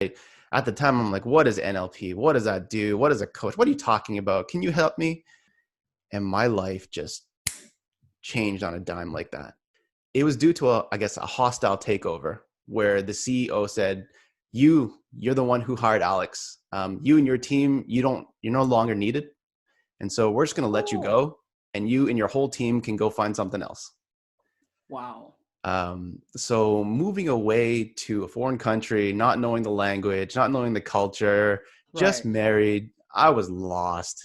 At the time, I'm like, what is NLP? What does that do? What is a coach? What are you talking about? Can you help me? And my life just changed on a dime like that. It was due to a hostile takeover where the CEO said, you're the one who hired Alex. You and your team, you're no longer needed. And so we're just going to let you Oh, go, and you and your whole team can go find something else. wow. So moving away to a foreign country, not knowing the language, not knowing the culture, just Right. married, I was lost.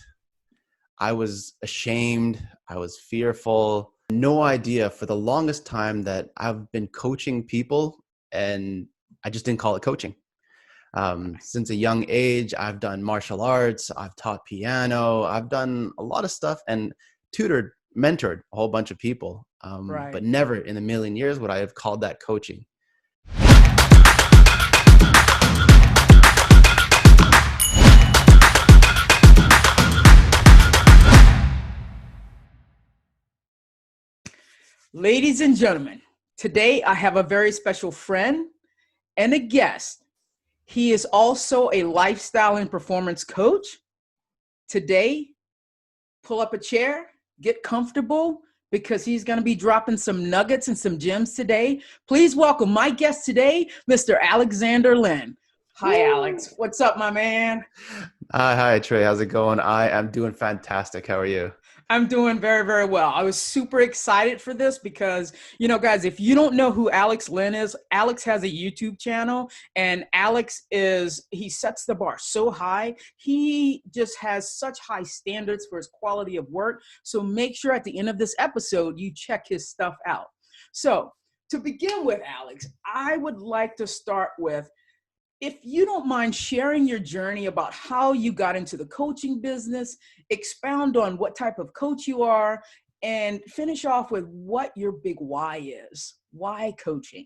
I was ashamed. I was fearful. No idea for the longest time that I've been coaching people, and I just didn't call it coaching. Since a young age, I've done martial arts, I've taught piano, I've done a lot of stuff and mentored a whole bunch of people. But Right. never in a million years would I have called that coaching. Ladies and gentlemen, today I have a very special friend and a guest. He is also a lifestyle and performance coach. Today, pull up a chair, get comfortable, because he's going to be dropping some nuggets and some gems today. Please welcome my guest today, Mr. Alexander Lin. Hi, Woo! Alex. What's up, my man? Hi, Trey. How's it going? I am doing fantastic. How are you? I'm doing very, very well. I was super excited for this because, guys, if you don't know who Alex Lin is, Alex has a YouTube channel, and he sets the bar so high. He just has such high standards for his quality of work. So make sure at the end of this episode, you check his stuff out. So to begin with, Alex, I would like to start with, if you don't mind sharing your journey about how you got into the coaching business, expound on what type of coach you are, and finish off with what your big why is. Why coaching?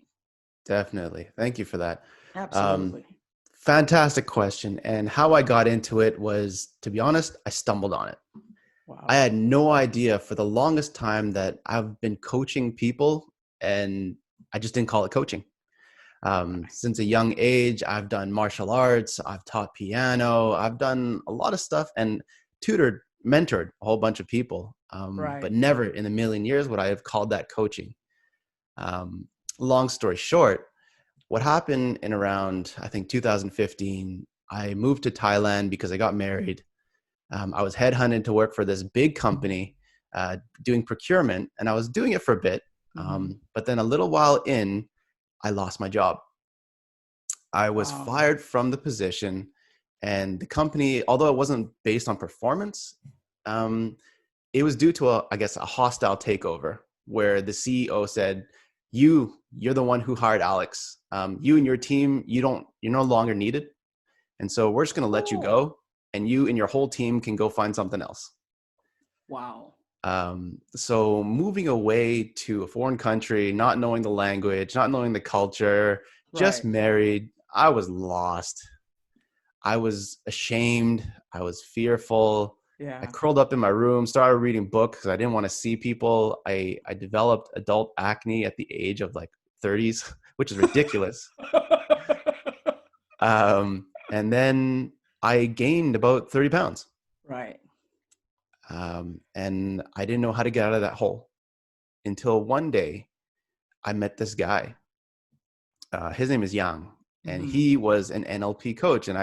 Definitely. Thank you for that. Um, Absolutely. Fantastic question. And how I got into it was, to be honest, I stumbled on it. I Wow. had no idea for the longest time that I've been coaching people, and I just didn't call it coaching. Since a young age, I've done martial arts, I've taught piano, I've done a lot of stuff and mentored a whole bunch of people. But Right. never in a million years would I have called that coaching. Um, Long story short, what happened in around, I think, 2015, I moved to Thailand because I got married. I was headhunted to work for this big company doing procurement, and I was doing it for a bit. Mm-hmm. But then a little while in, I lost my job. I was Wow. fired from the position, and the company, although it wasn't based on performance, um, it was due to a hostile takeover where the CEO said, you're the one who hired Alex. You and your team, you're no longer needed. And so we're just going to let you Oh, go, and you and your whole team can go find something else. wow. So moving away to a foreign country, not knowing the language, not knowing the culture, just Right. married, I was lost. I was ashamed. I was fearful. I Yeah. curled up in my room, started reading books because I didn't want to see people. I developed adult acne at the age of like 30s, which is ridiculous. And then I gained about 30 pounds. Right. And I didn't know how to get out of that hole until one day I met this guy. His name is Yang, and Mm-hmm. he was an NLP coach. And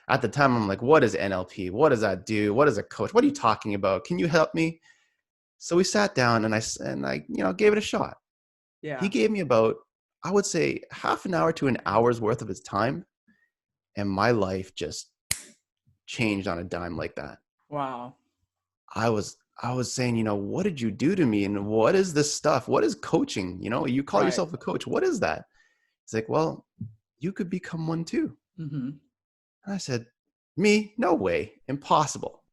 at the time, I'm like, what is NLP? What does that do? What is a coach? What are you talking about? Can you help me? So we sat down, and I gave it a shot. He Yeah. gave me about, I would say, half an hour to an hour's worth of his time, and my life just changed on a dime like that. Wow. I was saying, what did you do to me? And what is this stuff? What is coaching? You call Right. yourself a coach. What is that? He's like, well, you could become one too. Mm-hmm. And I said, me? No way. Impossible.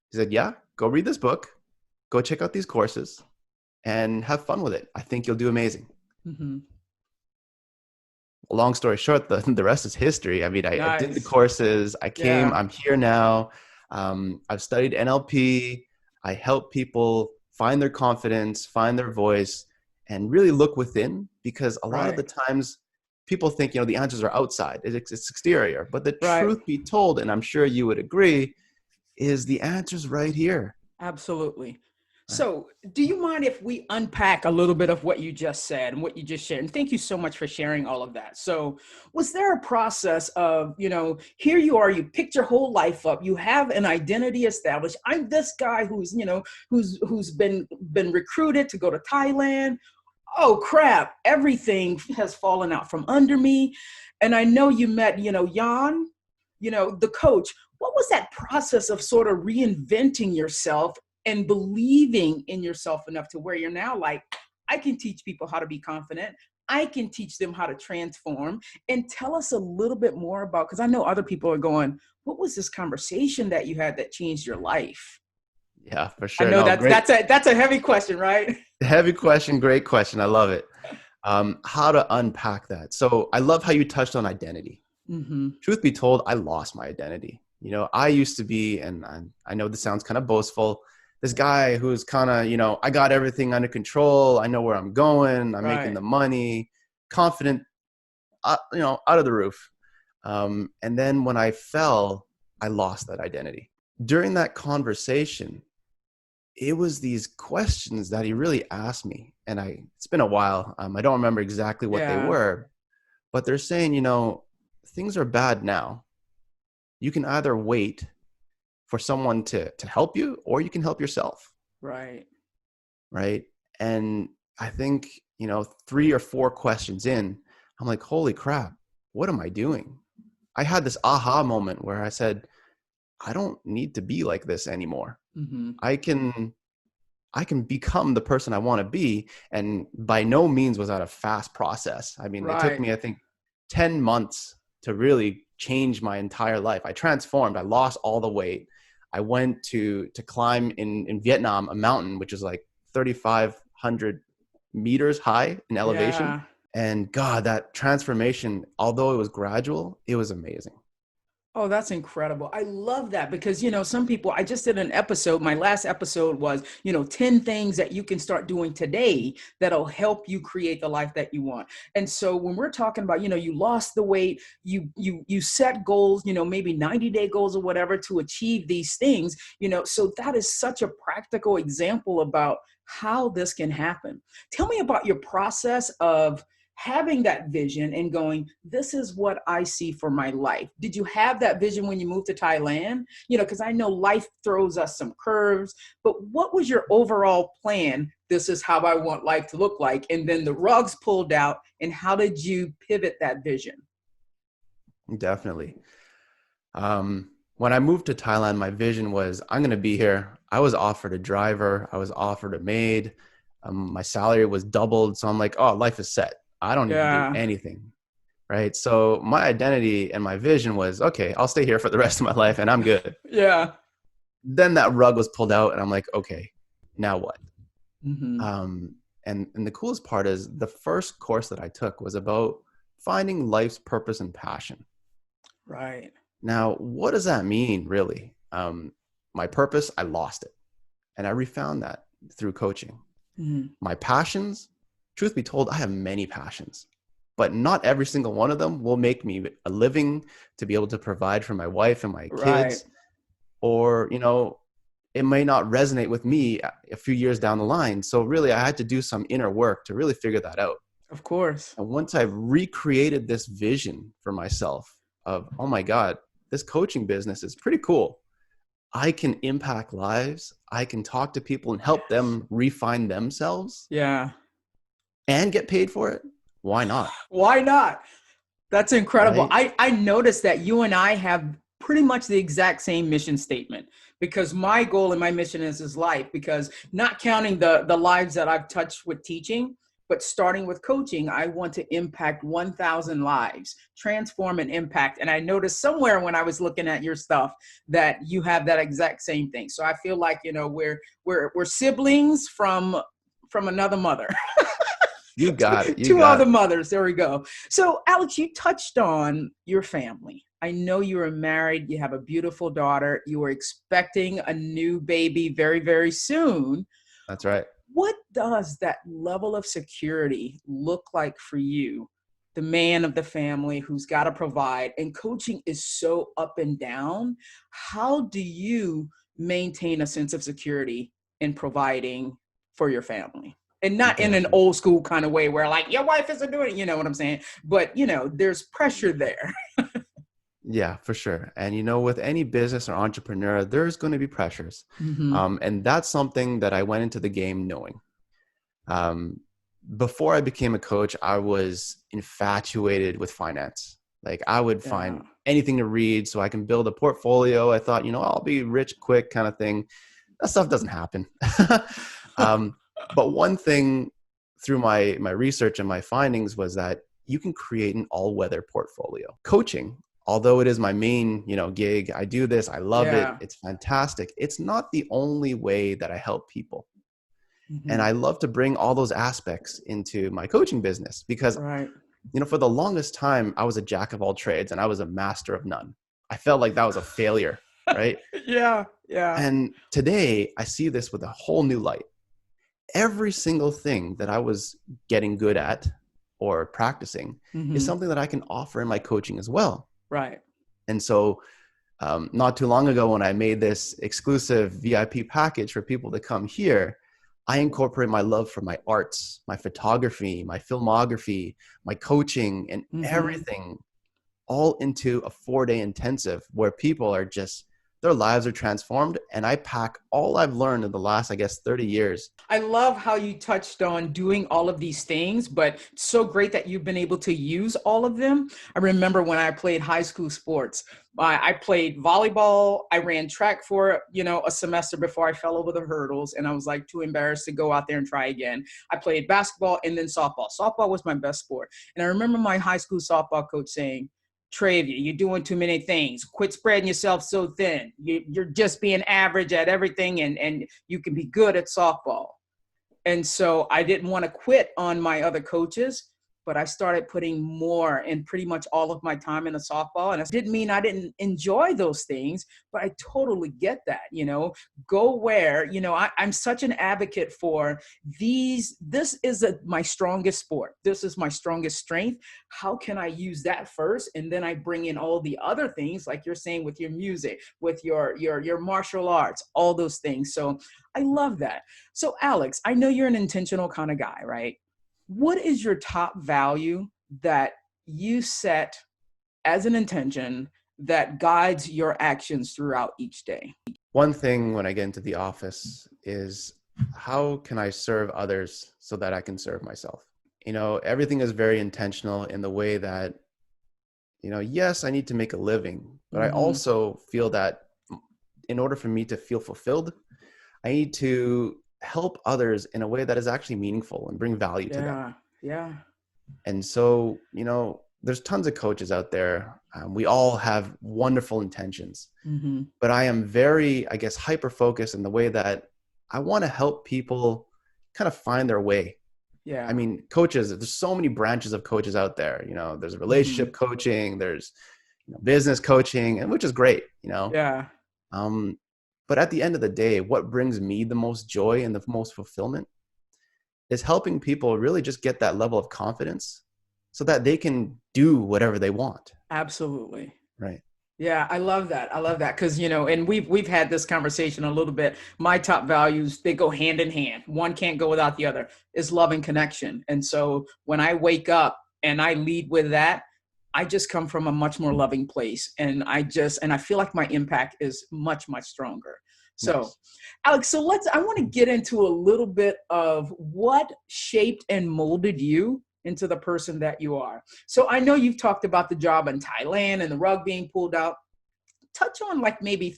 He said, yeah, go read this book, go check out these courses, and have fun with it. I think you'll do amazing. Mm-hmm. Long story short, the rest is history. I mean, I did the Nice. courses, I came, Yeah. I'm here now. I've studied NLP. I help people find their confidence, find their voice, and really look within, because a lot of the Right. times people think, the answers are outside. It's exterior. But the Right. truth be told, and I'm sure you would agree, is the answer's right here. Absolutely. Right? So, do you mind if we unpack a little bit of what you just said and what you just shared? And thank you so much for sharing all of that. So, was there a process of, here you are, you picked your whole life up, you have an identity established. I'm this guy who's been recruited to go to Thailand. Oh crap, everything has fallen out from under me. And I know you met, Jan, the coach. What was that process of sort of reinventing yourself and believing in yourself enough to where you're now like, I can teach people how to be confident. I can teach them how to transform. And tell us a little bit more about, because I know other people are going, what was this conversation that you had that changed your life? Yeah, for I sure. know No, that's great. that's a heavy question, right? Heavy question. Great question. I love it. How to unpack that. So I love how you touched on identity. Mm-hmm. Truth be told, I lost my identity. I used to be, and I know this sounds kind of boastful, this guy who's kind of, I got everything under control. I know where I'm going. I'm making Right. the money, confident, out of the roof. And then when I fell, I lost that identity. During that conversation, it was these questions that he really asked me. And it's been a while. I don't remember exactly what they Yeah. were, but they're saying, things are bad now. You can either wait for someone to help you, or you can help yourself. Right. Right. And I think, 3 or 4 questions in, I'm like, holy crap, what am I doing? I had this aha moment where I said, I don't need to be like this anymore. Mm-hmm. I can become the person I want to be. And by no means was that a fast process. I mean, it took Right. me, I think, 10 months to really change my entire life. I transformed. I lost all the weight. I went to climb in Vietnam, a mountain, which is like 3,500 meters high in elevation. Yeah. And God, that transformation, although it was gradual, it was amazing. Oh, that's incredible. I love that because, some people, I just did an episode. My last episode was, 10 things that you can start doing today that'll help you create the life that you want. And so when we're talking about, you lost the weight, you set goals, maybe 90-day goals or whatever to achieve these things, so that is such a practical example about how this can happen. Tell me about your process of having that vision and going, this is what I see for my life. Did you have that vision when you moved to Thailand? Because I know life throws us some curves, but what was your overall plan? This is how I want life to look like. And then the rugs pulled out. And how did you pivot that vision? Definitely. When I moved to Thailand, my vision was I'm going to be here. I was offered a driver. I was offered a maid. My salary was doubled. So I'm like, oh, life is set. I don't need to do Yeah. anything. Right. So my identity and my vision was, okay, I'll stay here for the rest of my life and I'm good. Yeah. Then that rug was pulled out and I'm like, okay, now what? Mm-hmm. Um, and the coolest part is the first course that I took was about finding life's purpose and passion. Right. Now, what does that mean, really? My purpose, I lost it. And I refound that through coaching. Mm-hmm. My passions, truth be told, I have many passions, but not every single one of them will make me a living to be able to provide for my wife and my Right. kids. Or, it may not resonate with me a few years down the line. So really, I had to do some inner work to really figure that out. Of course. And once I've recreated this vision for myself of, oh my God, this coaching business is pretty cool. I can impact lives. I can talk to people and help Yes. them refine themselves Yeah. and get paid for it. Why not? Why not? That's incredible. Right? I noticed that you and I have pretty much the exact same mission statement because my goal and my mission is life, because not counting the lives that I've touched with teaching, but starting with coaching, I want to impact 1,000 lives, transform and impact. And I noticed somewhere when I was looking at your stuff that you have that exact same thing. So I feel like, we're siblings from another mother. You got it. You Two got other it. mothers. There we go. So, Alex, you touched on your family. I know you are married. You have a beautiful daughter. You are expecting a new baby very, very soon. That's right. What does that level of security look like for you the man of the family who's got to provide, and coaching is so up and down. How do you maintain a sense of security in providing for your family? And not in an Definitely. old school kind of way where like your wife isn't doing it, you know what I'm saying? But there's pressure there. Yeah, for sure. And with any business or entrepreneur, there's going to be pressures. Mm-hmm. And that's something that I went into the game knowing. Um, Before I became a coach, I was infatuated with finance. Like I would Yeah. find anything to read so I can build a portfolio. I thought, I'll be rich quick kind of thing. That stuff doesn't happen. um, but one thing through my research and my findings was that you can create an all-weather portfolio. Coaching, although it is my main, gig, I do this, I love it, Yeah. it's fantastic. It's not the only way that I help people. And Mm-hmm. I love to bring all those aspects into my coaching business because, Right. for the longest time, I was a jack of all trades and I was a master of none. I felt like that was a failure, right? Yeah. Yeah. And today I see this with a whole new light. Every single thing that I was getting good at or practicing is Mm-hmm. something that I can offer in my coaching as well. Right. And so, not too long ago, when I made this exclusive VIP package for people to come here, I incorporate my love for my arts, my photography, my filmography, my coaching, and Mm-hmm. everything all into a 4-day intensive where people are just, their lives are transformed. And I pack all I've learned in the last, I guess, 30 years. I love how you touched on doing all of these things, but it's so great that you've been able to use all of them. I remember when I played high school sports, I played volleyball. I ran track for, a semester before I fell over the hurdles and I was like too embarrassed to go out there and try again. I played basketball and then softball. Softball was my best sport. And I remember my high school softball coach saying, Travia, you're doing too many things. Quit spreading yourself so thin. You're just being average at everything and you can be good at softball. And so I didn't want to quit on my other coaches, but I started putting more and pretty much all of my time into softball. And it didn't mean I didn't enjoy those things, but I totally get that, go where, I'm such an advocate for these. This is my strongest sport. This is my strongest strength. How can I use that first? And then I bring in all the other things, like you're saying, with your music, with your martial arts, all those things. So I love that. So Alex, I know you're an intentional kind of guy, right? What is your top value that you set as an intention that guides your actions throughout each day? One thing when I get into the office is, how can I serve others so that I can serve myself? Everything is very intentional in the way that, yes, I need to make a living, but I Mm-hmm. also feel that in order for me to feel fulfilled, I need to help others in a way that is actually meaningful and bring value to them. Yeah. Yeah. And so, there's tons of coaches out there. We all have wonderful intentions, Mm-hmm. but I am very, I guess, hyper focused in the way that I want to help people kind of find their way. I Yeah. mean, coaches, there's so many branches of coaches out there. There's Mm-hmm. relationship coaching, there's business coaching, and which is great. Yeah. Um, but at the end of the day, what brings me the most joy and the most fulfillment is helping people really just get that level of confidence so that they can do whatever they want. Absolutely. Right. Yeah, I love that. I love that because and we've had this conversation a little bit. My top values, they go hand in hand. One can't go without the other. Is love and connection. And so when I wake up and I lead with that, I just come from a much more loving place, and I feel like my impact is much stronger. So, Nice. Alex, I want to get into a little bit of what shaped and molded you into the person that you are. So I know you've talked about the job in Thailand and the rug being pulled out. Touch on like maybe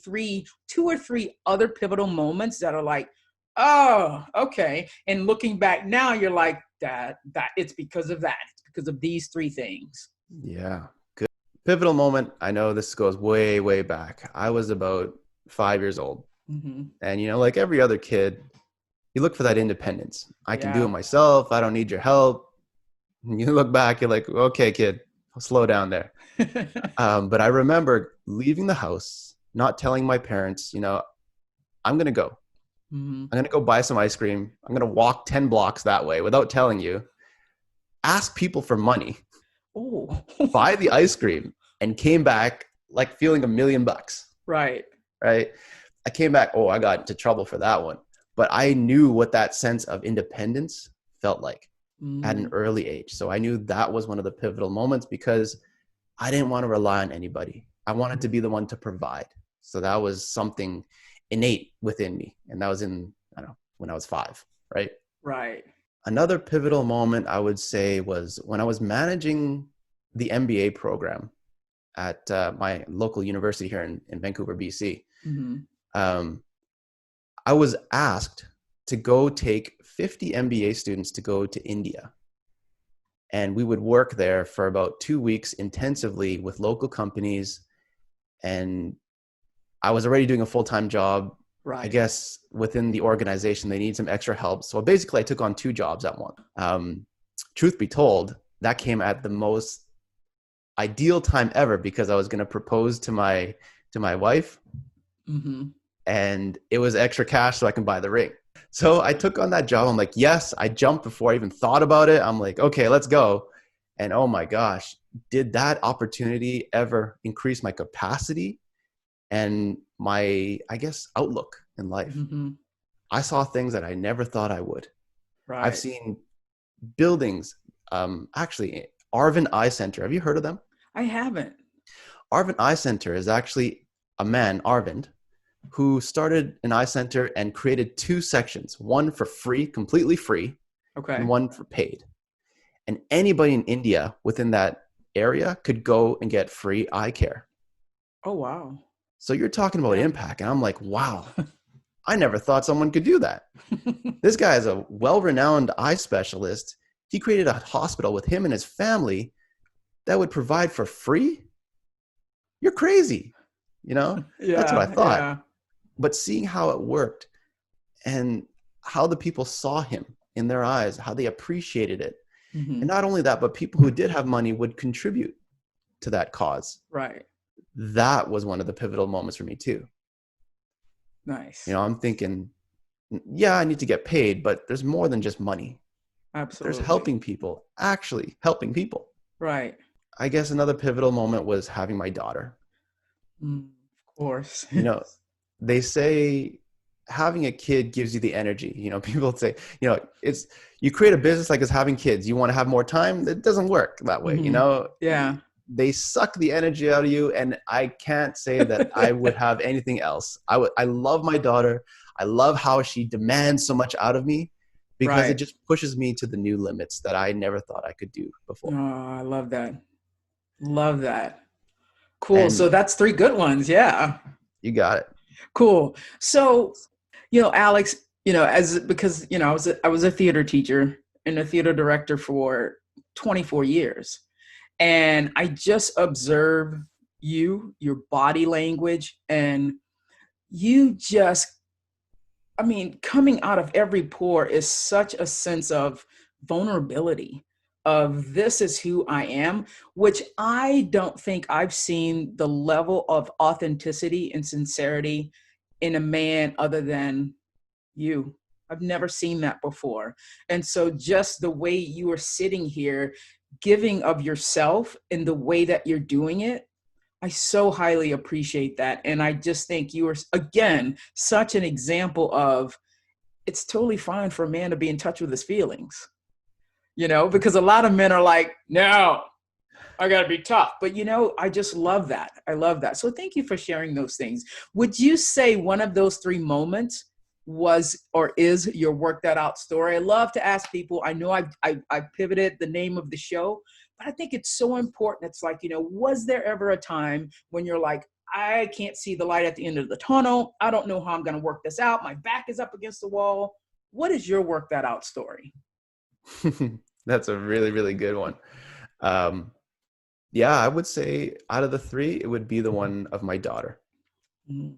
two or three other pivotal moments that are like, oh, okay. And looking back now, you're like, that it's because of that. It's because of these three things. Yeah. Good. Pivotal moment. I know this goes way, way back. I was about 5 years old. Mm-hmm. And, like every other kid, you look for that independence. I can do it Yeah. myself. I don't need your help. And you look back, you're like, okay, kid, slow down there. But I remember leaving the house, not telling my parents, I'm going to go. Mm-hmm. I'm going to go buy some ice cream. I'm going to walk 10 blocks that way without telling you. Ask people for money. Oh, buy the ice cream, and came back like feeling $1,000,000. right. Right. I came back. Oh, I got into trouble for that one. But I knew what that sense of independence felt like at an Mm, early age. So I knew that was one of the pivotal moments because I didn't want to rely on anybody. I wanted to be the one to provide. So that was something innate within me. And that was I don't know, when I was 5. Right. right. Another pivotal moment I would say was when I was managing the MBA program at my local university here in Vancouver, BC. Hmm. Um, I was asked to go take 50 MBA students to go to India. And we would work there for about 2 weeks intensively with local companies. And I was already doing a full-time job. I Right. guess within the organization, they need some extra help. So basically I took on 2 jobs at once. Truth be told, that came at the most ideal time ever because I was going to propose to my wife, Hmm. and it was extra cash so I can buy the ring. So I took on that job. I'm like, yes, I jumped before I even thought about it. I'm like, okay, let's go. And oh my gosh, did that opportunity ever increase my capacity and my, I guess, outlook in life? Hmm. I saw things that I never thought I would. I've Right. seen buildings. Actually, Arvin Eye Center. Have you heard of them? I haven't. Arvin Eye Center is actually a man, Arvind, who started an eye center and created 2 sections, one for free, completely free, and Okay. one for paid. And anybody in India within that area could go and get free eye care. Oh, wow. So you're talking about Yeah. impact. And I'm like, wow, I never thought someone could do that. This guy is a well-renowned eye specialist. He created a hospital with him and his family that would provide for free. You're crazy. That's what I Yeah. thought. Yeah. But seeing how it worked and how the people saw him in their eyes, how they appreciated it. And Hmm. not only that, but people who did have money would contribute to that cause. Right. That was one of the pivotal moments for me too. Nice. I'm thinking, yeah, I need to get paid, but there's more than just money. There's Absolutely. helping people, actually helping people. Right. I guess another pivotal moment was having my daughter. Mm, of course. You know, they say having a kid gives you the energy. People say, it's you create a business like it's having kids. You want to have more time. It doesn't work that way. Hmm. Yeah. They suck the energy out of you. And I can't say that I would have anything else. I love my daughter. I love how she demands so much out of me because it Right. just pushes me to the new limits that I never thought I could do Oh, before. I love that. Love that. Cool. And So that's 3 good ones. Yeah. you got it. Cool. So, Alex, as because, I was a theater teacher and a theater director for 24 years. And I just observe your body language, and you just, coming out of every pore is such a sense of vulnerability of this is who I am, which I don't think I've seen the level of authenticity and sincerity in a man other than you. I've never seen that before. And so just the way you are sitting here giving of yourself in the way that you're doing it, I so highly appreciate that. And I just think you are, again, such an example of it's totally fine for a man to be in touch with his feelings, because a lot of men are like, no, I got to be tough. But, I just love that. I love that. So thank you for sharing those things. Would you say one of those 3 moments was or is your work that out story? I love to ask people. I know I pivoted the name of the show, but I think it's so important. It's like, was there ever a time when you're like, I can't see the light at the end of the tunnel. I don't know how I'm going to work this out. My back is up against the wall. What is your work that out story? That's a really, really good one. Um, yeah, I would say out of the 3, it would be the one of my daughter. Mm-hmm.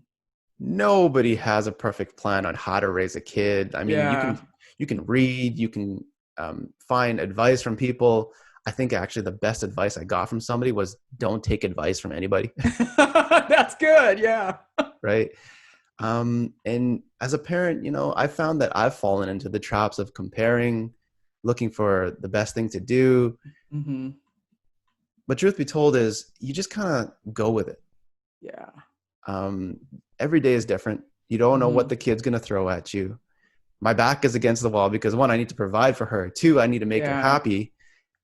Nobody has a perfect plan on how to raise a kid. I mean, you Yeah. can you can read, you can find advice from people. I think actually the best advice I got from somebody was don't take advice from anybody, That's good. Yeah. right? And as a parent, I found that I've fallen into the traps of comparing, looking for the best thing to do. Mm-hmm. But truth be told is you just kind of go with it. Yeah. Um, every day is different. You don't know what Mm-hmm. the kid's going to throw at you. My back is against the wall because 1, I need to provide for her. 2, I need to make her Yeah. happy.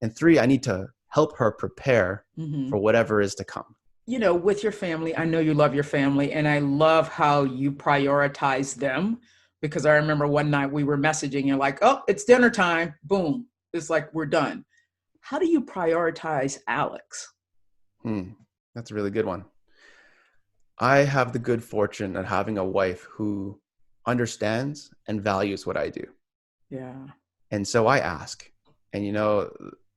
And 3, I need to help her prepare Mm-hmm. for whatever is to come. You know, with your family, I know you love your family, and I love how you prioritize them, because I remember one night we were messaging, you're like, oh, it's dinner time. Boom. It's like, we're done. How do you prioritize Alex? That's a really good one. I have the good fortune of having a wife who understands and values what I do. Yeah. And so I ask. And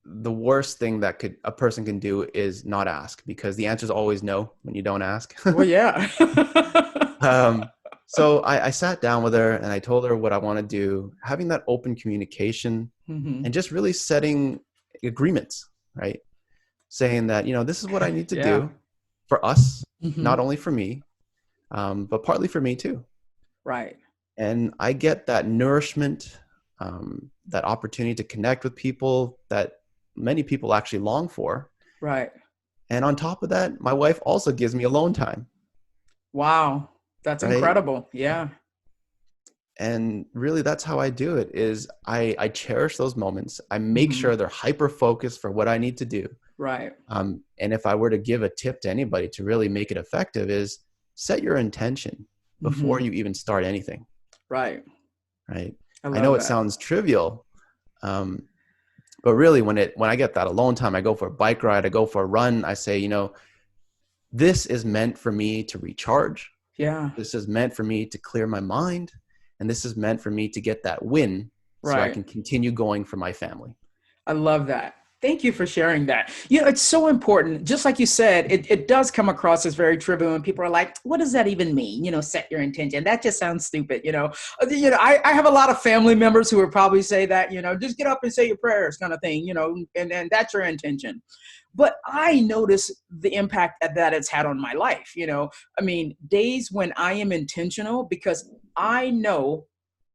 the worst thing that a person can do is not ask, because the answer is always no when you don't ask. Well, yeah. um, so I sat down with her and I told her what I want to do, having that open communication Mm-hmm. and just really setting agreements, right? Saying that, this is what I need to Yeah. do for us, Mm-hmm. not only for me, but partly for me too. Right. And I get that nourishment, that opportunity to connect with people that many people actually long for. Right. And on top of that, my wife also gives me alone time, Wow. That's right? incredible. Yeah. And really, that's how I do it. Is I cherish those moments. I make Mm-hmm. sure they're hyper focused for what I need to do. Right. And if I were to give a tip to anybody to really make it effective, is set your intention before Mm-hmm. you even start anything. Right. Right? I I know love it that. sounds trivial, but really, when I get that alone time, I go for a bike ride, I go for a run. I say, this is meant for me to recharge. Yeah. This is meant for me to clear my mind. And this is meant for me to get that win so I Right. can continue going for my family. I love that. Thank you for sharing that. You know, it's so important. Just like you said, it does come across as very trivial, and people are like, what does that even mean? You know, set your intention. That just sounds stupid. I have a lot of family members who would probably say that, just get up and say your prayers kind of thing, and that's your intention. But I notice the impact that it's had on my life. I mean, days when I am intentional, because I know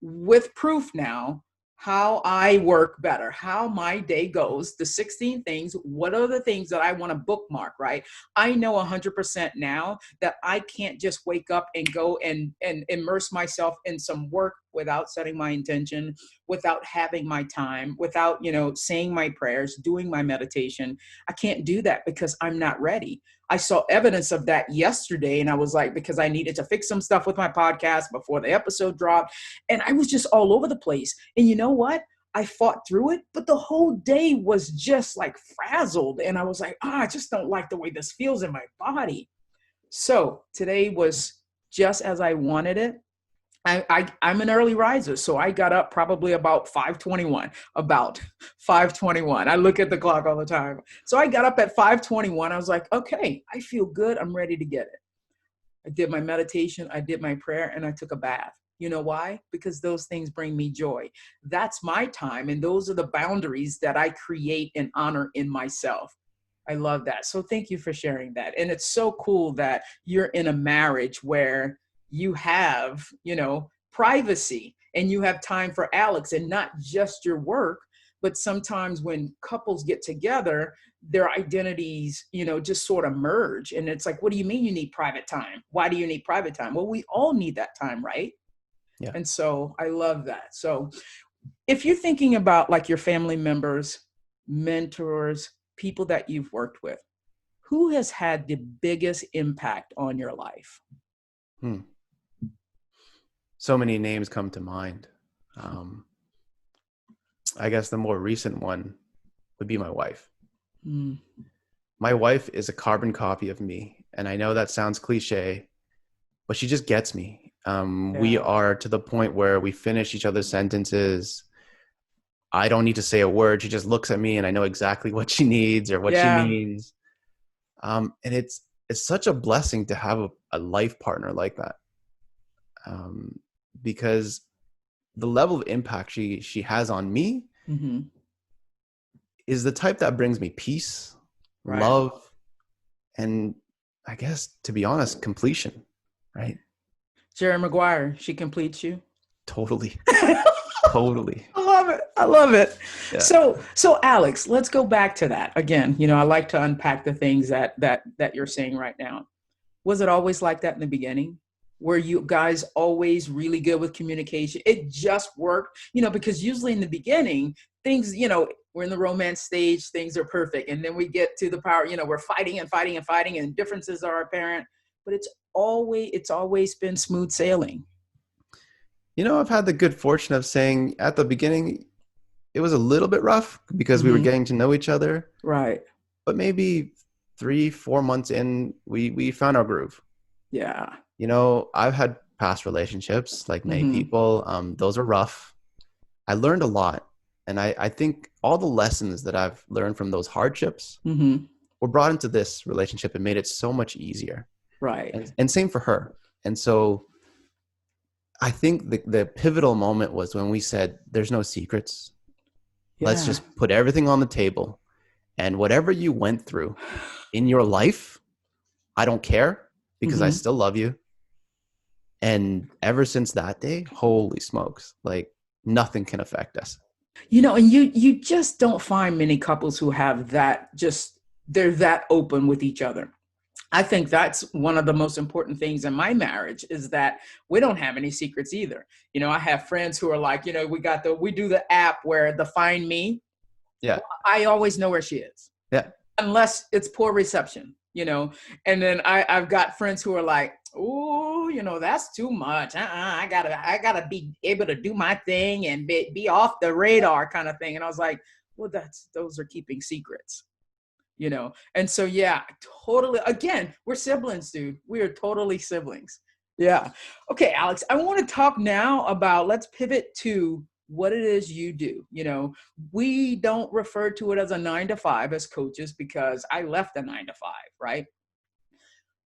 with proof now how I work better, how my day goes, the 16 things, what are the things that I want to bookmark, right? I know 100% now that I can't just wake up and go and immerse myself in some work without setting my intention, without having my time, without, saying my prayers, doing my meditation. I can't do that because I'm not ready. I saw evidence of that yesterday, and I was like, because I needed to fix some stuff with my podcast before the episode dropped, and I was just all over the place. And you know what? I fought through it, but the whole day was just like frazzled. And I was like, I just don't like the way this feels in my body. So today was just as I wanted it. I'm an early riser, so I got up probably about 5:21. About 5:21. I look at the clock all the time. So I got up at 5:21. I was like, okay, I feel good. I'm ready to get it. I did my meditation, I did my prayer, and I took a bath. You know why? Because those things bring me joy. That's my time, and those are the boundaries that I create and honor in myself. I love that. So thank you for sharing that. And it's so cool that you're in a marriage where you have, privacy, and you have time for Alex, and not just your work, but sometimes when couples get together, their identities, just sort of merge. And it's like, what do you mean you need private time? Why do you need private time? Well, we all need that time, right? Yeah. And so I love that. So if you're thinking about like your family members, mentors, people that you've worked with, who has had the biggest impact on your life? Hmm. So many names come to mind. Um, I guess the more recent one would be my wife. Mm, My wife is a carbon copy of me. And I know that sounds cliche, but she just gets me. We yeah. are to the point where we finish each other's sentences. I don't need to say a word. She just looks at me and I know exactly what she needs or what she Yeah. means. And it's such a blessing to have a life partner like that. Because the level of impact she has on me Mm-hmm. is the type that brings me peace, Right. love, and I guess, to be honest, completion, right? Jerry Maguire, she completes you. Totally. Totally. I love it. I love it. Yeah. So Alex, let's go back to that again. I like to unpack the things that you're saying right now. Was it always like that in the beginning? Were you guys always really good with communication? It just worked, because usually in the beginning, things, we're in the romance stage, things are perfect. And then we get to the power, we're fighting and fighting and fighting, and differences are apparent, but it's always been smooth sailing. I've had the good fortune of saying at the beginning, it was a little bit rough because we were Hmm. getting to know each other, Right. but maybe 3, 4 months in, we found our groove. Yeah. I've had past relationships like many Hmm. people. Those are rough. I learned a lot. And I think all the lessons that I've learned from those hardships Hmm. were brought into this relationship and made it so much easier. Right. And same for her. And so I think the pivotal moment was when we said, there's no secrets. Let's Yeah. just put everything on the table. And whatever you went through in your life, I don't care because I Hmm. still love you. And ever since that day, holy smokes, like nothing can affect us. And you just don't find many couples who have that, just they're that open with each other. I think that's one of the most important things in my marriage, is that we don't have any secrets either. I have friends who are like, we do the app where the find me. Yeah. Well, I always know where she is, Yeah. unless it's poor reception. And then I've got friends who are like, oh, that's too much. I gotta be able to do my thing and be off the radar kind of thing. And I was like, well, those are keeping secrets. And so, yeah, totally. Again, we're siblings, dude. We are totally siblings. Yeah. Okay, Alex, I want to talk now about, let's pivot to what it is you do. We don't refer to it as a 9 to 5 as coaches, because I left a 9 to 5, right?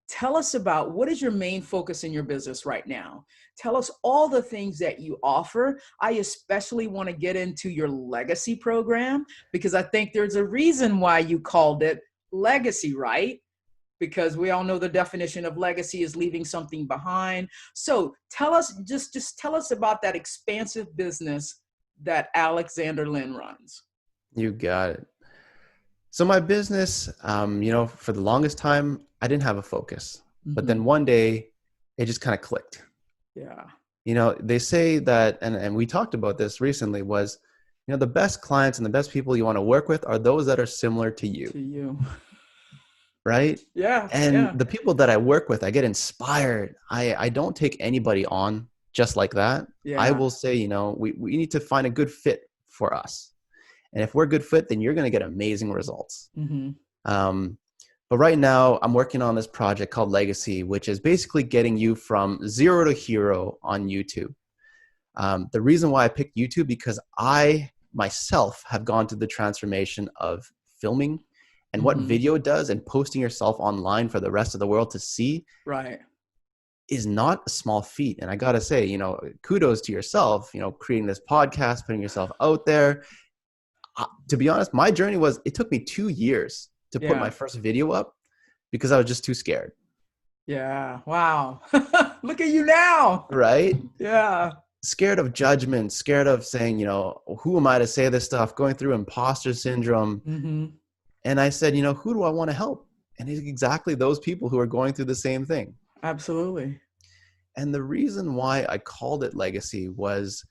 Tell us about, what is your main focus in your business right now? Tell us all the things that you offer. I especially want to get into your legacy program, because I think there's a reason why you called it legacy, right? Because we all know the definition of legacy is leaving something behind. So tell us, just tell us about that expansive business that Alexander Lin runs. You got it. So my business, for the longest time, I didn't have a focus. But Mm-hmm. then one day it just kind of clicked. Yeah. They say that, and we talked about this recently, was, the best clients and the best people you want to work with are those that are similar to you, To you. right? Yeah. And Yeah. the people that I work with, I get inspired. I don't take anybody on just like that. I Yeah. will say, we need to find a good fit for us. And if we're a good fit, then you're going to get amazing results. Mm-hmm. Um, but right now, I'm working on this project called Legacy, which is basically getting you from zero to hero on YouTube. The reason why I picked YouTube, because I myself have gone through the transformation of filming and what Mm-hmm. video does, and posting yourself online for the rest of the world to see Right. is not a small feat. And I got to say, kudos to yourself, creating this podcast, putting yourself out there. To be honest, my journey was, it took me 2 years to put my Yeah. first video up because I was just too scared. Yeah. Wow. Look at you now. Right? Yeah. Scared of judgment, scared of saying, who am I to say this stuff, going through imposter syndrome. Mm-hmm. And I said, who do I want to help? And it's exactly those people who are going through the same thing. Absolutely. And the reason why I called it Legacy was,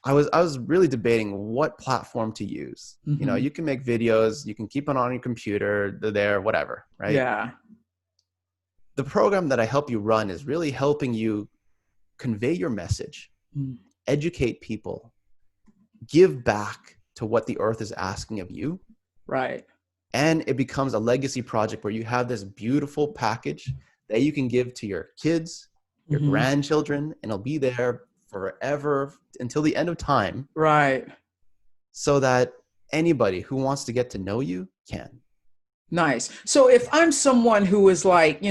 I was really debating what platform to use. Mm-hmm. You can make videos, you can keep it on your computer, they're there, whatever, right? Yeah. The program that I help you run is really helping you convey your message, Mm. educate people, give back to what the earth is asking of you. Right. And it becomes a legacy project where you have this beautiful package that you can give to your kids, your Mm-hmm. grandchildren, and it'll be there forever until the end of time, Right. so that anybody who wants to get to know you can. Nice. So if I'm someone who is like,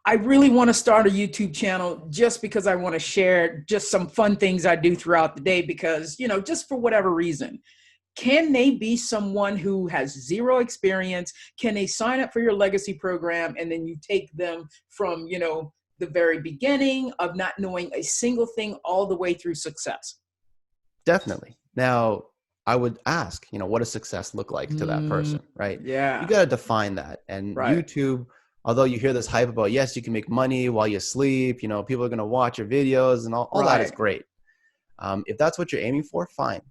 I really want to start a YouTube channel just because I want to share just some fun things I do throughout the day, because, just for whatever reason, can they be someone who has zero experience? Can they sign up for your legacy program, and then you take them from, the very beginning of not knowing a single thing all the way through success? Definitely. Now, I would ask, what does success look like to that Mm, person, right? You yeah. got to define that. And Right. YouTube, although you hear this hype about, yes, you can make money while you sleep, people are going to watch your videos and all that is Right. great. If that's what you're aiming for, fine.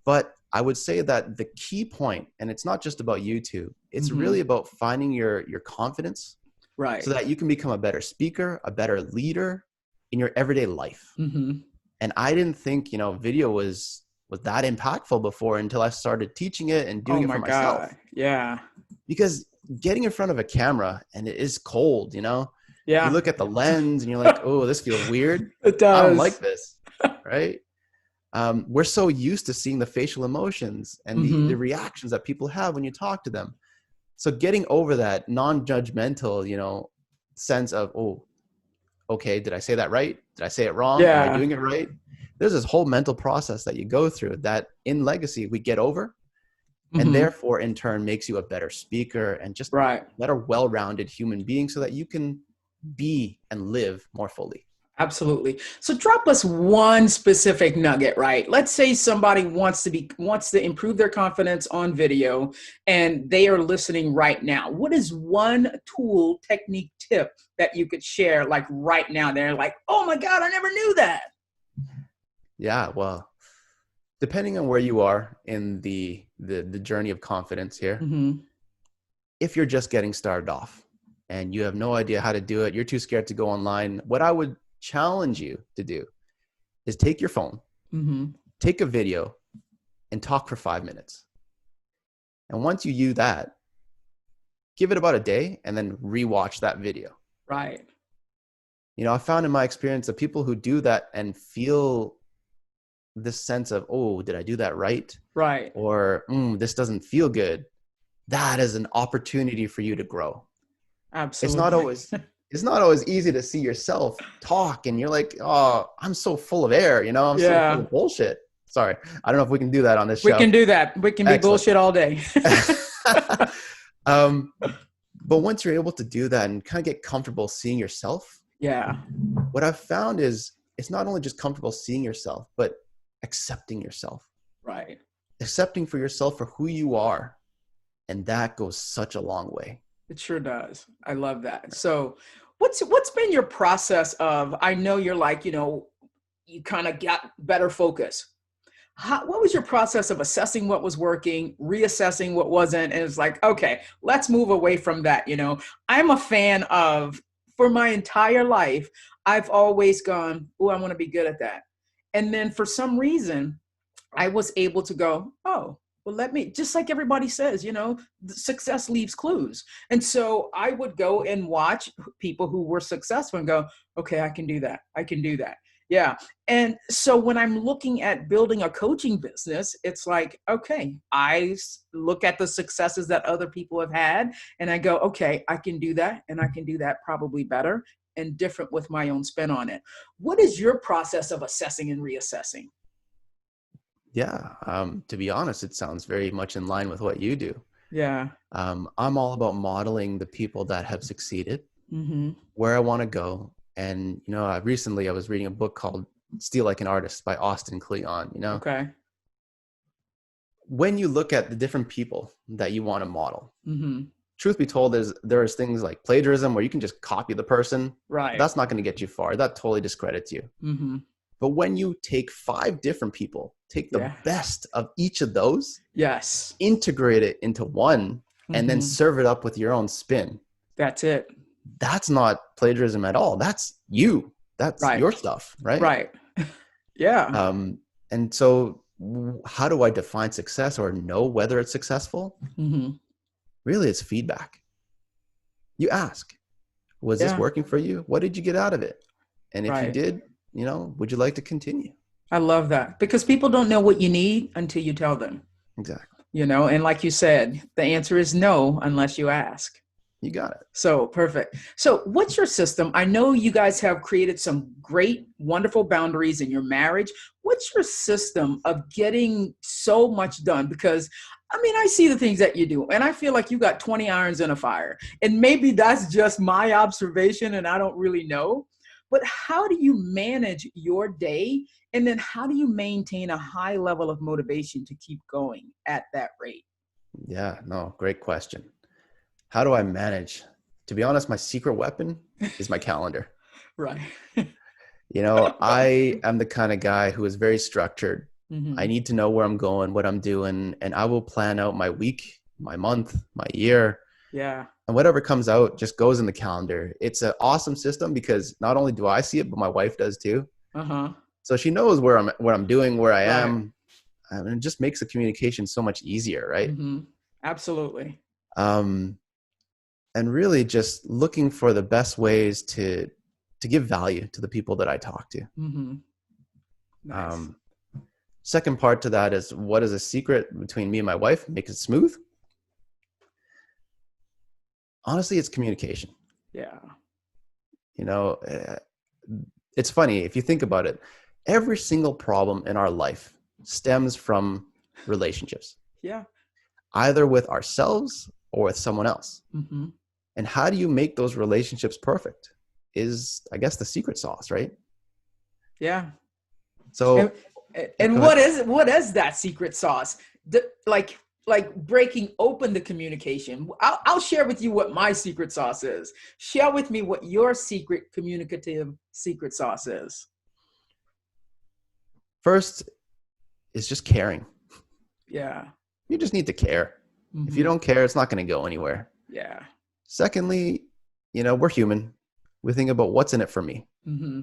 But I would say that the key point, and it's not just about YouTube, it's Mm-hmm. really about finding your confidence so Right. that you can become a better speaker, a better leader in your everyday life. Mm-hmm. And I didn't think, video was that impactful before until I started teaching it and Oh doing it my for myself. God. Yeah. Because getting in front of a camera and it is cold, you Yeah. look at the lens and you're like, oh, this feels weird. It I don't like does. this, right? We're so used to seeing the facial emotions and the Mm-hmm. reactions that people have when you talk to them. So getting over that non-judgmental, sense of, oh, okay, did I say that right? Did I say it wrong? Am I Yeah. doing it right? There's this whole mental process that you go through that in legacy we get over, and Mm-hmm. therefore in turn makes you a better speaker and just Right. better, well-rounded human being so that you can be and live more fully. Absolutely. So drop us one specific nugget, right? Let's say somebody wants to improve their confidence on video and they are listening right now. What is one tool, technique, tip that you could share like right now? They're like, "Oh my God, I never knew that." Yeah, well, depending on where you are in the journey of confidence here, Mm-hmm. if you're just getting started off and you have no idea how to do it, you're too scared to go online, what I would challenge you to do is take your phone, Mm-hmm. take a video, and talk for 5 minutes. And once you do that, give it about a day and then rewatch that video. Right. I found in my experience that people who do that and feel this sense of, oh, did I do that right? Right. Or this doesn't feel good. That is an opportunity for you to grow. It's not Absolutely. always it's not always easy to see yourself talk and you're like, oh, I'm so full of air, I'm so full Yeah. of bullshit. Sorry. I don't know if we can do that on this We show. can do that. We can be Excellent. bullshit all day. um, but once you're able to do that and kind of get comfortable seeing yourself, Yeah. what I've found is it's not only just comfortable seeing yourself, but accepting yourself, Right. accepting for yourself for who you are. And that goes such a long way. It sure does. I love that. So what's been your process of, I know you're like, you kind of got better focus. What was your process of assessing what was working, reassessing what wasn't, and it's like, okay, let's move away from that. I'm a fan of, for my entire life, I've always gone, oh, I want to be good at that. And then for some reason, I was able to go, oh, well, let me, just like everybody says, success leaves clues. And so I would go and watch people who were successful and go, okay, I can do that. I can do that. Yeah. And so when I'm looking at building a coaching business, it's like, okay, look at the successes that other people have had and I go, okay, I can do that. And I can do that probably better and different with my own spin on it. What is your process of assessing and reassessing? Yeah. To be honest, it sounds very much in line with what you do. Yeah. I'm all about modeling the people that have succeeded, Mm-hmm. where I want to go. And, recently I was reading a book called Steal Like an Artist by Austin Kleon. Okay. When you look at the different people that you want to model, Mm-hmm. truth be told, there's things like plagiarism where you can just copy the person. Right. That's not going to get you far. That totally discredits you. Mm-hmm. But when you take 5 different people, take the Yeah. best of each of those, Yes. integrate it into one, and then Mm-hmm. serve it up with your own spin. That's it. That's not plagiarism at all. That's you. That's Right. your stuff, right? Right. Yeah. And so how do I define success or know whether it's successful? Mm-hmm. Really, it's feedback. You ask, was this Yeah. working for you? What did you get out of it? And if you Right. did, would you like to continue? I love that because people don't know what you need until you tell them, Exactly. and like you said, the answer is no, unless you ask. You got it. So perfect. So what's your system? I know you guys have created some great, wonderful boundaries in your marriage. What's your system of getting so much done? Because I see the things that you do and I feel like you got 20 irons in a fire and maybe that's just my observation and I don't really know, But how do you manage your day? And then how do you maintain a high level of motivation to keep going at that rate? Yeah, no, great question. How do I manage? To be honest, my secret weapon is my calendar. Right. I am the kind of guy who is very structured. I Mm-hmm. need to know where I'm going, what I'm doing, and I will plan out my week, my month, my year, Yeah. and whatever comes out just goes in the calendar. It's an awesome system because not only do I see it, but my wife does too. Uh-huh. So she knows what I'm doing, where I Right. am, and it just makes the communication so much easier, right? Mm-hmm. Absolutely. Um, and really just looking for the best ways to give value to the people that I talk to. Mm-hmm. Nice. Um, Second part to that is, what is a secret between me and my wife makes it smooth? Honestly, it's communication. Yeah. You know, it's funny if you think about it. Every single problem in our life stems from relationships, Yeah. either with ourselves or with someone else. Mm-hmm. And how do you make those relationships perfect? Is, I guess, the secret sauce, right? Yeah. And, So, yeah, and go ahead. what is that secret sauce? Like breaking open the communication. I'll share with you what my secret sauce is. Share with me what your secret communicative secret sauce is. First is just caring. Yeah. You just need to care. If you Mm-hmm. don't care, it's not going to go anywhere. Yeah. Secondly, we're human. We think about what's in it for me. Mm-hmm.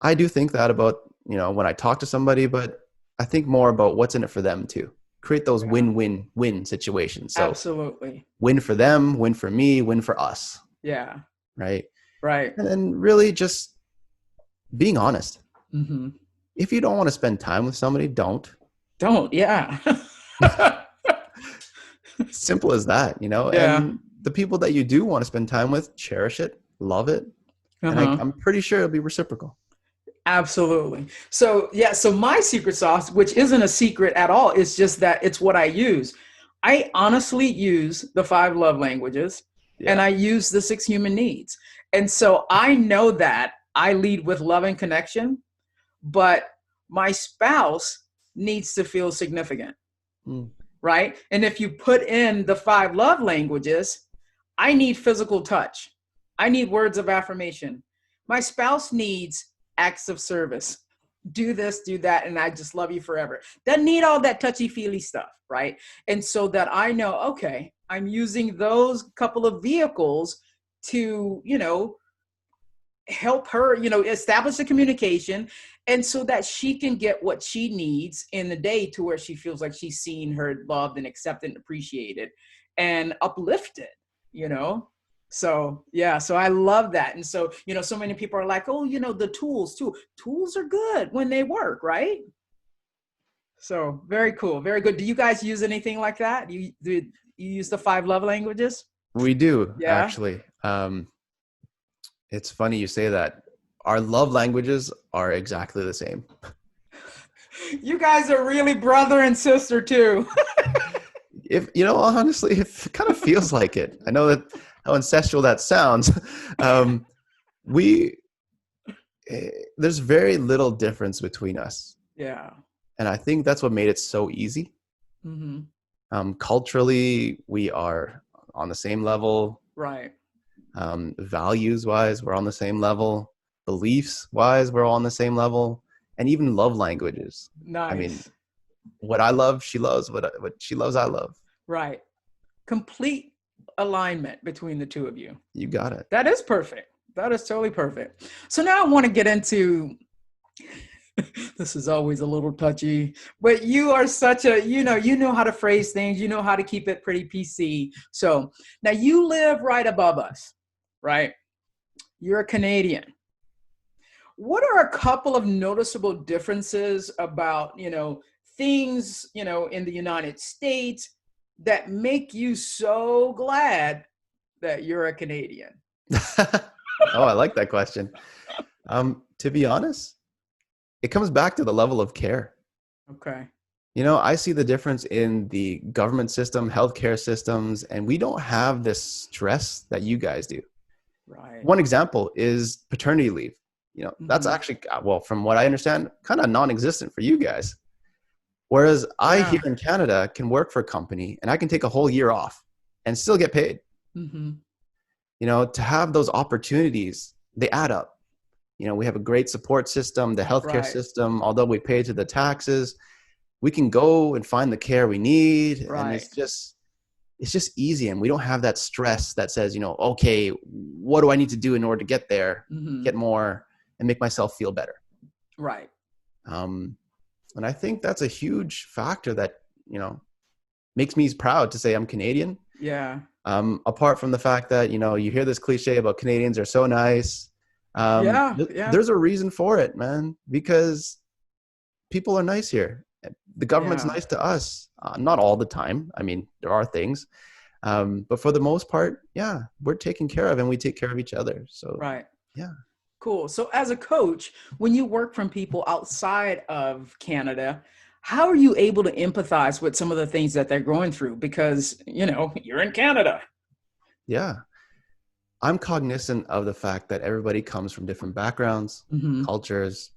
I do think that about, when I talk to somebody, but I think more about what's in it for them too. Create those Yeah. win-win-win situations. So Absolutely. win for them, win for me, win for us, Yeah. right? Right. And then really just being honest. Mm-hmm. If you don't want to spend time with somebody, don't. Don't. Yeah. Simple as that, Yeah. and the people that you do want to spend time with, cherish it, love it. And Uh-huh. I'm pretty sure it'll be reciprocal. Absolutely. So, yeah, so my secret sauce, which isn't a secret at all, is just that it's what I use. I honestly use the five love languages and Yeah. I use the six human needs. And so I know that I lead with love and connection, but my spouse needs to feel significant, Mm. right? And if you put in the five love languages, I need physical touch. I need words of affirmation. My spouse needs acts of service. Do this, do that, and I just love you forever. Doesn't need all that touchy feely stuff, right? And so that I know, okay, I'm using those couple of vehicles to, help her, establish the communication, and so that she can get what she needs in the day to where she feels like she's seen, heard, loved, and accepted and appreciated and uplifted, you know? So yeah, so I love that. And so, so many people are like, oh, the tools too. Tools are good when they work, right? So very cool, very good. Do you guys use anything like that? You use the five love languages? We do, Yeah. actually. It's funny you say that. Our love languages are exactly the same. You guys are really brother and sister too. If honestly, it kind of feels like it. I know that how ancestral that sounds. um, we There's very little difference between us, Yeah. and I think that's what made it so easy. Mm-hmm. Culturally, we are on the same level. Right. Values wise, we're on the same level. Beliefs wise, we're all on the same level, and even love languages. I mean, Nice. what I love, she loves. What she loves, I love. Right. Complete alignment between the two of you. You got it. That is perfect. That is totally perfect. So now I want to get into this is always a little touchy, but you are such a, you know how to phrase things, you know how to keep it pretty PC. So now you live right above us, right? You're a Canadian. What are a couple of noticeable differences about, things, in the United States that make you so glad that you're a Canadian? Oh, I like that question. To be honest, it comes back to the level of care. Okay. I see the difference in the government system, healthcare systems, and we don't have this stress that you guys do. Right. One example is paternity leave. That's Mm-hmm. actually, well, from what I understand, kind of non-existent for you guys. Whereas I here Yeah. in Canada can work for a company and I can take a whole year off and still get paid. Mm-hmm. To have those opportunities, they add up. We have a great support system, the healthcare Right. system, although we pay to the taxes, we can go and find the care we need. And Right. it's just easy. And we don't have that stress that says, okay, what do I need to do in order to get there, Mm-hmm. get more, and make myself feel better? Right. Um, and I think that's a huge factor that, makes me proud to say I'm Canadian. Yeah. Apart from the fact that, you hear this cliche about Canadians are so nice. Yeah. Yeah. There's a reason for it, man, because people are nice here. The government's Yeah. nice to us. Not all the time. I mean, there are things. But for the most part, yeah, we're taken care of and we take care of each other. So, Right. yeah. Cool. So as a coach, when you work from people outside of Canada, how are you able to empathize with some of the things that they're going through? Because, you're in Canada. Yeah. I'm cognizant of the fact that everybody comes from different backgrounds, Mm-hmm. cultures,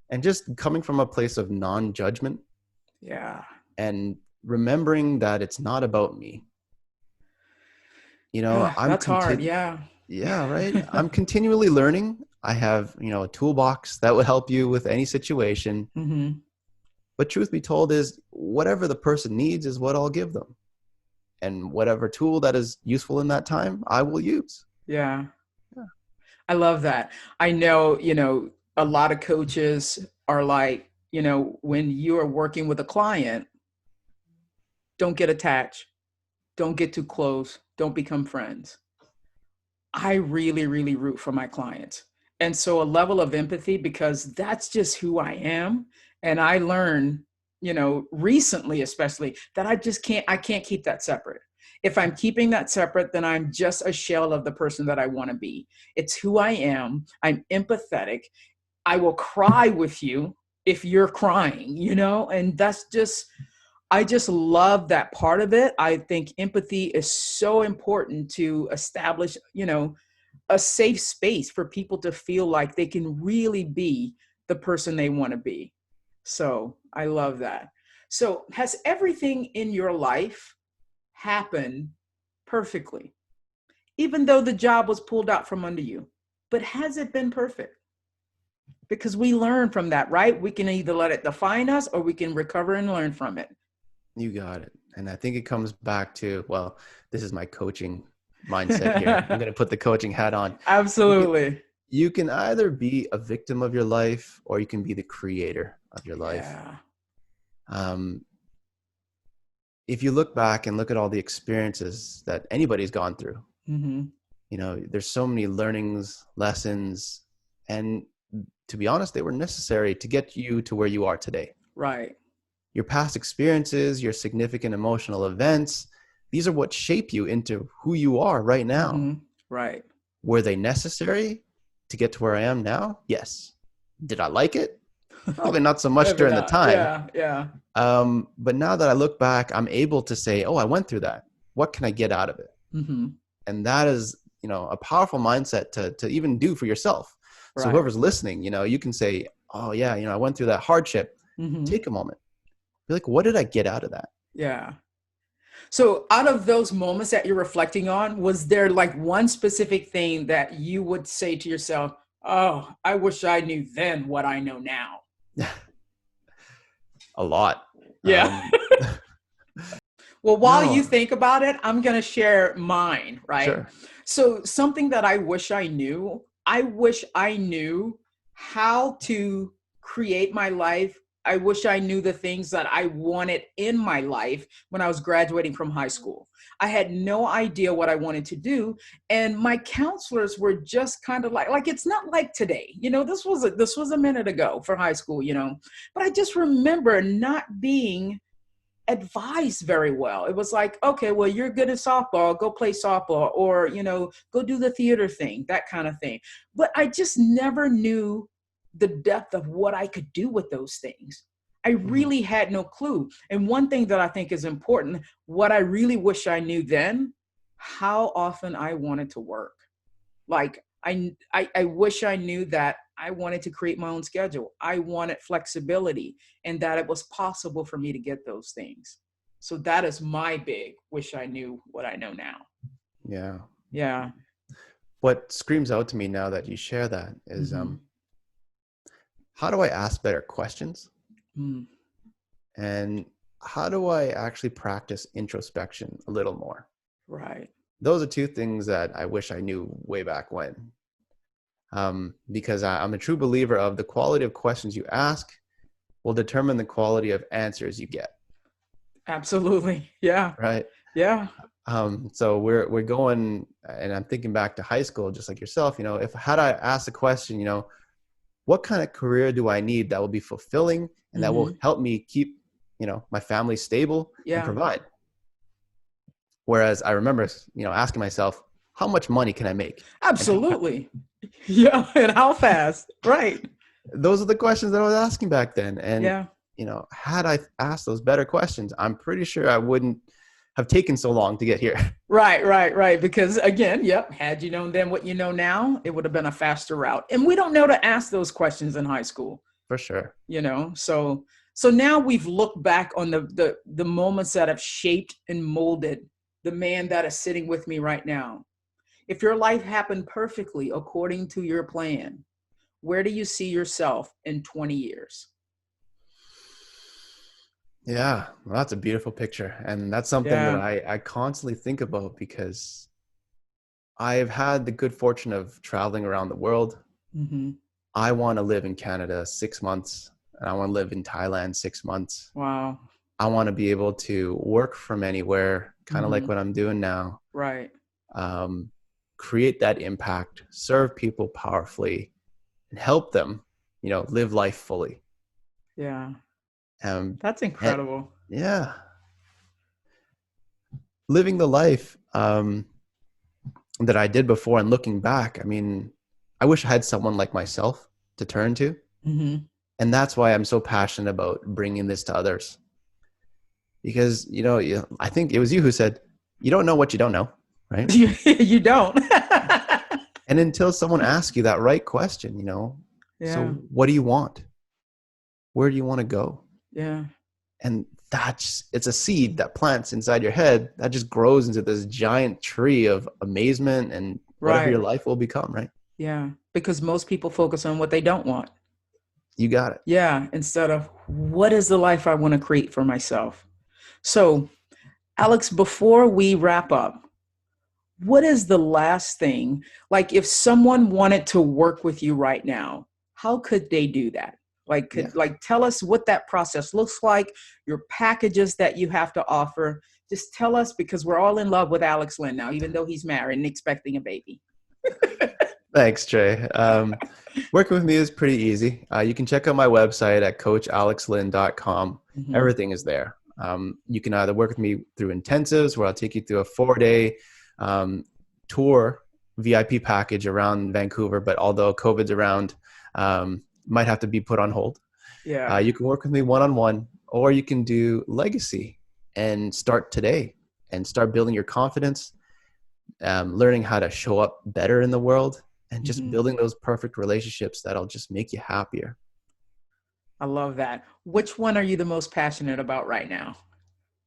and just coming from a place of non-judgment Yeah. and remembering that it's not about me. I'm That's hard. Yeah. Yeah, right. I'm continually learning. I have, a toolbox that would help you with any situation. Mm-hmm. But truth be told is whatever the person needs is what I'll give them. And whatever tool that is useful in that time, I will use. Yeah. Yeah. I love that. I know, a lot of coaches are like, when you are working with a client, don't get attached, don't get too close, don't become friends. I really, really root for my clients. And so a level of empathy, because that's just who I am. And I learned, recently, especially, that I can't keep that separate. If I'm keeping that separate, then I'm just a shell of the person that I want to be. It's who I am. I'm empathetic. I will cry with you if you're crying, and I just love that part of it. I think empathy is so important to establish, a safe space for people to feel like they can really be the person they want to be. So I love that. So has everything in your life happened perfectly, even though the job was pulled out from under you? But has it been perfect? Because we learn from that, right? We can either let it define us or we can recover and learn from it. You got it. And I think it comes back to, well, this is my coaching mindset here. I'm going to put the coaching hat on. Absolutely. You can either be a victim of your life or you can be the creator of your life. Yeah. Um, if you look back and look at all the experiences that anybody's gone through, Mm-hmm. there's so many learnings, lessons, and to be honest, they were necessary to get you to where you are today. Right. Your past experiences, your significant emotional events, these are what shape you into who you are right now. Mm-hmm. Right. Were they necessary to get to where I am now? Yes. Did I like it? Probably not so much Maybe during the not. time. Yeah. Yeah. But now that I look back, I'm able to say, oh, I went through that. What can I get out of it? Mm-hmm. And that is, a powerful mindset to even do for yourself. So Right. whoever's listening, you can say, oh yeah, I went through that hardship. Mm-hmm. Take a moment. Be like, what did I get out of that? Yeah. So out of those moments that you're reflecting on, was there like one specific thing that you would say to yourself, oh, I wish I knew then what I know now? A lot. Yeah. Well, while you No, think about it, I'm going to share mine, right? sure. So something that I wish I knew how to create my life. I wish I knew the things that I wanted in my life when I was graduating from high school. I had no idea what I wanted to do. And my counselors were just kind of like it's not like today, this was a minute ago for high school, but I just remember not being advised very well. It was like, okay, well, you're good at softball, go play softball, or, go do the theater thing, that kind of thing. But I just never knew the depth of what I could do with those things. I Mhm. really had no clue. And one thing that I think is important, what I really wish I knew then, how often I wanted to work. Like I wish I knew that I wanted to create my own schedule. I wanted flexibility, and that it was possible for me to get those things. So that is my big wish I knew what I know now. Yeah. Yeah. What screams out to me now that you share that is, Mm-hmm. how do I ask better questions? Mm. And how do I actually practice introspection a little more? Right. Those are two things that I wish I knew way back when. Because I'm a true believer of the quality of questions you ask will determine the quality of answers you get. Absolutely. Yeah. Right. Yeah. So we're going, and I'm thinking back to high school, just like yourself, if had I asked the question, what kind of career do I need that will be fulfilling and that will Mm-hmm. help me keep, my family stable and Yeah. provide. Whereas I remember, asking myself, how much money can I make? And Absolutely. Yeah. And how fast? Right. those are the questions that I was asking back then. And, Yeah. had I asked those better questions, I'm pretty sure I wouldn't have taken so long to get here. Right, right, right. Because again, yep, had you known then what you know now, it would have been a faster route. And we don't know to ask those questions in high school, For sure. So now we've looked back on the moments that have shaped and molded the man that is sitting with me right now. If your life happened perfectly according to your plan, where do you see yourself in 20 years? Yeah, well, that's a beautiful picture. And that's something that Yeah. I constantly think about because I've had the good fortune of traveling around the world. Mm-hmm. I want to live in Canada 6 months, and I want to live in Thailand 6 months. Wow. I want to be able to work from anywhere, kind of like Mm-hmm. what I'm doing now. Right. Um, Create that impact, serve people powerfully, and help them, live life fully. Yeah. Um, That's and incredible. yeah, living the life that I did before and looking back, I mean, I wish I had someone like myself to turn to. Mm-hmm. And that's why I'm so passionate about bringing this to others. Because, I think it was you who said, you don't know what you don't know, right? You don't. And until someone asks you that right question, so Yeah. what do you want? Where do you want to go? Yeah. And it's a seed that plants inside your head that just grows into this giant tree of amazement and whatever Right. your life will become, right? Yeah. Because most people focus on what they don't want. You got it. Yeah. Instead of what is the life I want to create for myself? So, Alex, before we wrap up, what is the last thing? Like, if someone wanted to work with you right now, how could they do that? Yeah. Tell us what that process looks like, your packages that you have to offer. Just tell us, because we're all in love with Alex Lynn now, even though he's married and expecting a baby. Thanks, Trey. Working with me is pretty easy. You can check out my website at coachalexlynn.com. Mm-hmm. Everything is there. You can either work with me through intensives, where I'll take you through a 4-day tour VIP package around Vancouver, but although COVID's around, might have to be put on hold. Yeah. You can work with me one-on-one, or you can do legacy and start today and start building your confidence, learning how to show up better in the world, and just Mm-hmm. building those perfect relationships that'll just make you happier. I love that. Which one are you the most passionate about right now?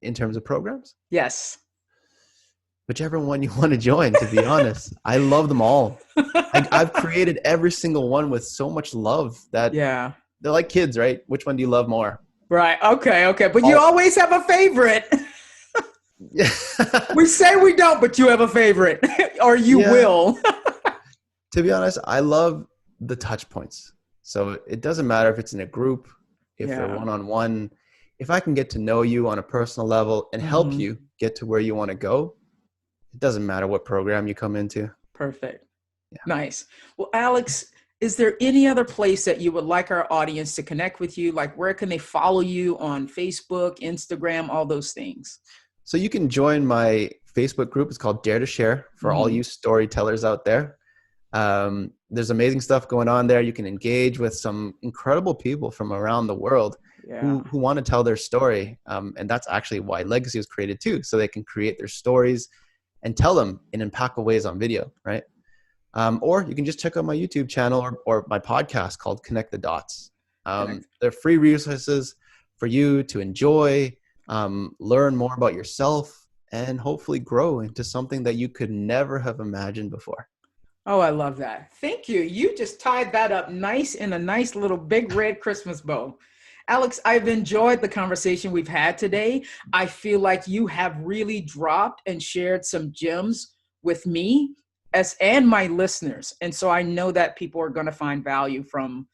In terms of programs, Yes. whichever one you want to join, to be honest, I love them all. I've created every single one with so much love that Yeah. they're like kids, right? Which one do you love more? Right. Okay. Okay. But you All, always have a favorite. yeah. We say we don't, but you have a favorite, or you Yeah. will. To be honest, I love the touch points. So it doesn't matter if it's in a group, if they're Yeah. one-on-one. If I can get to know you on a personal level and help Mm-hmm. you get to where you want to go, it doesn't matter what program you come into. Perfect. Yeah. Nice. Well, Alex, is there any other place that you would like our audience to connect with you? Like, where can they follow you on Facebook, Instagram, all those things? So you can join my Facebook group. It's called Dare to Share for all Mm-hmm. you storytellers out there. There's amazing stuff going on there. You can engage with some incredible people from around the world Yeah. who want to tell their story. And that's actually why Legacy was created too, so they can create their stories and tell them in impactful ways on video, right? Or you can just check out my YouTube channel or my podcast called Connect the Dots. Connect. They're free resources for you to enjoy, learn more about yourself, and hopefully grow into something that you could never have imagined before. Oh, I love that. Thank you. You just tied that up nice in a nice little big red Christmas bow. Alex, I've enjoyed the conversation we've had today. I feel like you have really dropped and shared some gems with me and my listeners. And so I know that people are going to find value from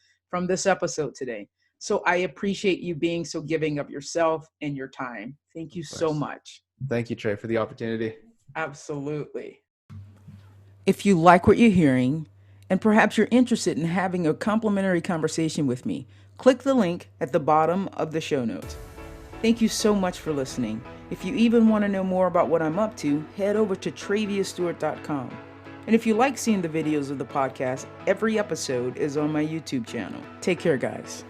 this episode today. So I appreciate you being so giving of yourself and your time. Thank you Of so course. much. Thank you, Trey, for the opportunity. Absolutely. If you like what you're hearing, and perhaps you're interested in having a complimentary conversation with me, click the link at the bottom of the show notes. Thank you so much for listening. If you even want to know more about what I'm up to, head over to traviastewart.com. And if you like seeing the videos of the podcast, every episode is on my YouTube channel. Take care, guys.